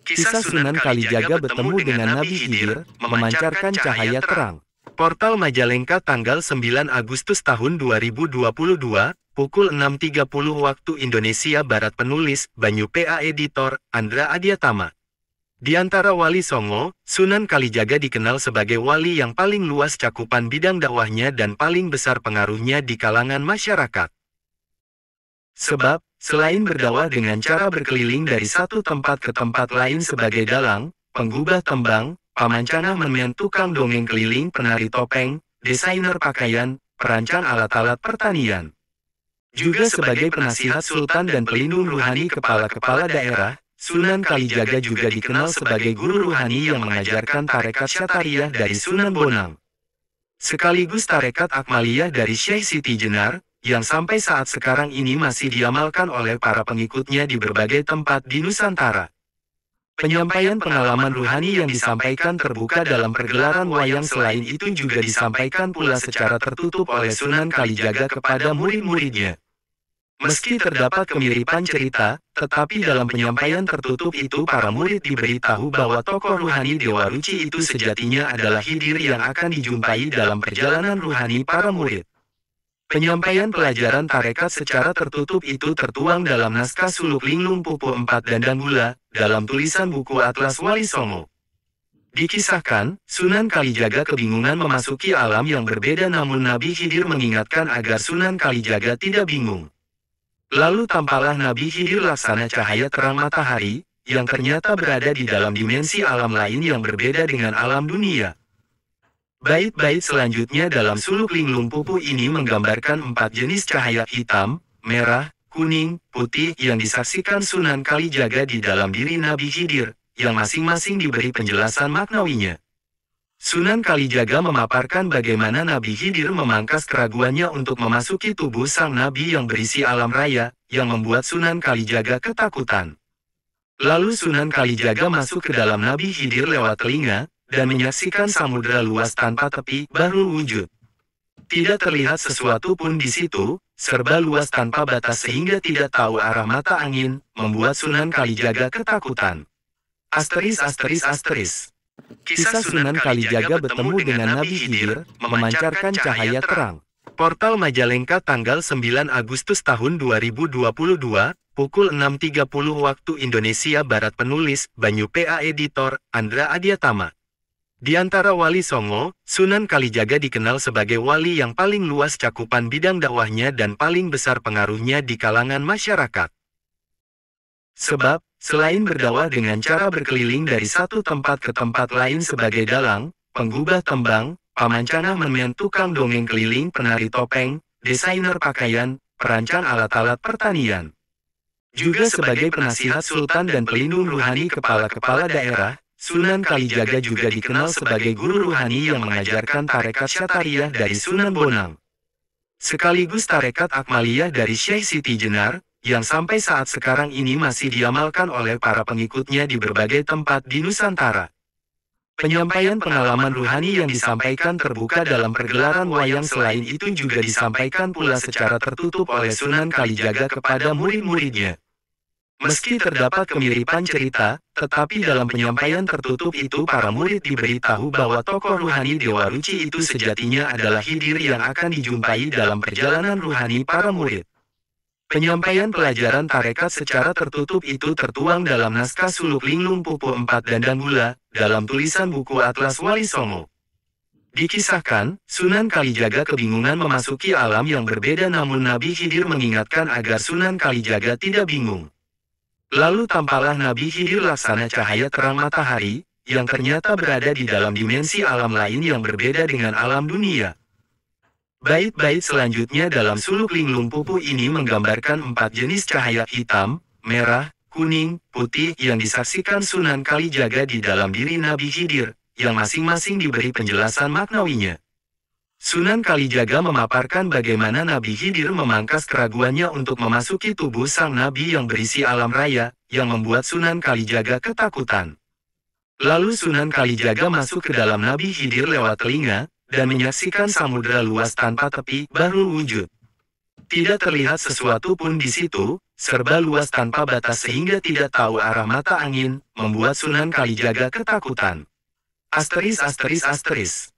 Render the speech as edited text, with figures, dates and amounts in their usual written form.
Kisah Sunan Kalijaga bertemu dengan Nabi Khidir, memancarkan cahaya terang. Portal Majalengka tanggal 9 Agustus tahun 2022, pukul 6.30 waktu Indonesia Barat. Penulis, Banyu PA. Editor, Andra Adiatama. Di antara wali Songo, Sunan Kalijaga dikenal sebagai wali yang paling luas cakupan bidang dakwahnya dan paling besar pengaruhnya di kalangan masyarakat. Sebab, selain berdakwah dengan cara berkeliling dari satu tempat ke tempat lain sebagai dalang, penggubah tembang, pamancana memen, tukang dongeng keliling, penari topeng, desainer pakaian, perancang alat-alat pertanian. Juga sebagai penasihat sultan dan pelindung ruhani kepala-kepala daerah, Sunan Kalijaga juga dikenal sebagai guru ruhani yang mengajarkan tarekat Syatariah dari Sunan Bonang. Sekaligus tarekat Akmaliyah dari Syekh Siti Jenar, yang sampai saat sekarang ini masih diamalkan oleh para pengikutnya di berbagai tempat di Nusantara. Penyampaian pengalaman ruhani yang disampaikan terbuka dalam pergelaran wayang, selain itu juga disampaikan pula secara tertutup oleh Sunan Kalijaga kepada murid-muridnya. Meski terdapat kemiripan cerita, tetapi dalam penyampaian tertutup itu para murid diberitahu bahwa tokoh ruhani Dewa Ruci itu sejatinya adalah Khidir yang akan dijumpai dalam perjalanan ruhani para murid. Penyampaian pelajaran tarekat secara tertutup itu tertuang dalam naskah suluk Linglung Pupu 4 Dandang Gula, dalam tulisan buku Atlas Wali Songo. Dikisahkan, Sunan Kalijaga kebingungan memasuki alam yang berbeda, namun Nabi Khidir mengingatkan agar Sunan Kalijaga tidak bingung. Lalu tampaklah Nabi Khidir laksana cahaya terang matahari, yang ternyata berada di dalam dimensi alam lain yang berbeda dengan alam dunia. Bait-bait selanjutnya dalam suluk Linglung Pupu ini menggambarkan 4 jenis cahaya hitam, merah, kuning, putih yang disaksikan Sunan Kalijaga di dalam diri Nabi Khidir, yang masing-masing diberi penjelasan maknawinya. Sunan Kalijaga memaparkan bagaimana Nabi Khidir memangkas keraguannya untuk memasuki tubuh sang Nabi yang berisi alam raya, yang membuat Sunan Kalijaga ketakutan. Lalu Sunan Kalijaga masuk ke dalam Nabi Khidir lewat telinga, dan menyaksikan samudera luas tanpa tepi, bahrul wujud. Tidak terlihat sesuatu pun di situ, serba luas tanpa batas sehingga tidak tahu arah mata angin, membuat Sunan Kalijaga ketakutan. ******. Kisah Sunan Kalijaga bertemu dengan Nabi Khidir, memancarkan cahaya terang. Portal Majalengka tanggal 9 Agustus tahun 2022, pukul 6.30 waktu Indonesia Barat. Penulis, Banyu PA. Editor, Andra Adiatama. Di antara wali Songo, Sunan Kalijaga dikenal sebagai wali yang paling luas cakupan bidang dakwahnya dan paling besar pengaruhnya di kalangan masyarakat. Sebab, selain berdakwah dengan cara berkeliling dari satu tempat ke tempat lain sebagai dalang, penggubah tembang, pamancana memen, tukang dongeng keliling, penari topeng, desainer pakaian, perancang alat-alat pertanian. Juga sebagai penasihat sultan dan pelindung ruhani kepala-kepala daerah, Sunan Kalijaga juga dikenal sebagai guru ruhani yang mengajarkan tarekat Syatariah dari Sunan Bonang. Sekaligus tarekat Akmaliyah dari Syekh Siti Jenar, yang sampai saat sekarang ini masih diamalkan oleh para pengikutnya di berbagai tempat di Nusantara. Penyampaian pengalaman ruhani yang disampaikan terbuka dalam pergelaran wayang, selain itu juga disampaikan pula secara tertutup oleh Sunan Kalijaga kepada murid-muridnya. Meski terdapat kemiripan cerita, tetapi dalam penyampaian tertutup itu para murid diberitahu bahwa tokoh ruhani Dewa Ruci itu sejatinya adalah Khidir yang akan dijumpai dalam perjalanan ruhani para murid. Penyampaian pelajaran tarekat secara tertutup itu tertuang dalam naskah suluk Linglung Pupu 4 Dandang Gula, dalam tulisan buku Atlas Wali Songo. Dikisahkan, Sunan Kalijaga kebingungan memasuki alam yang berbeda, namun Nabi Khidir mengingatkan agar Sunan Kalijaga tidak bingung. Lalu tampaklah Nabi Khidir laksana cahaya terang matahari, yang ternyata berada di dalam dimensi alam lain yang berbeda dengan alam dunia. Bait-bait selanjutnya dalam suluk Linglung Pupu ini menggambarkan 4 jenis cahaya hitam, merah, kuning, putih yang disaksikan Sunan Kalijaga di dalam diri Nabi Khidir, yang masing-masing diberi penjelasan maknawinya. Sunan Kalijaga memaparkan bagaimana Nabi Khidir memangkas keraguannya untuk memasuki tubuh sang Nabi yang berisi alam raya, yang membuat Sunan Kalijaga ketakutan. Lalu Sunan Kalijaga masuk ke dalam Nabi Khidir lewat telinga, dan menyaksikan samudera luas tanpa tepi, bahrul wujud. Tidak terlihat sesuatu pun di situ, serba luas tanpa batas sehingga tidak tahu arah mata angin, membuat Sunan Kalijaga ketakutan. Asteris asteris asteris.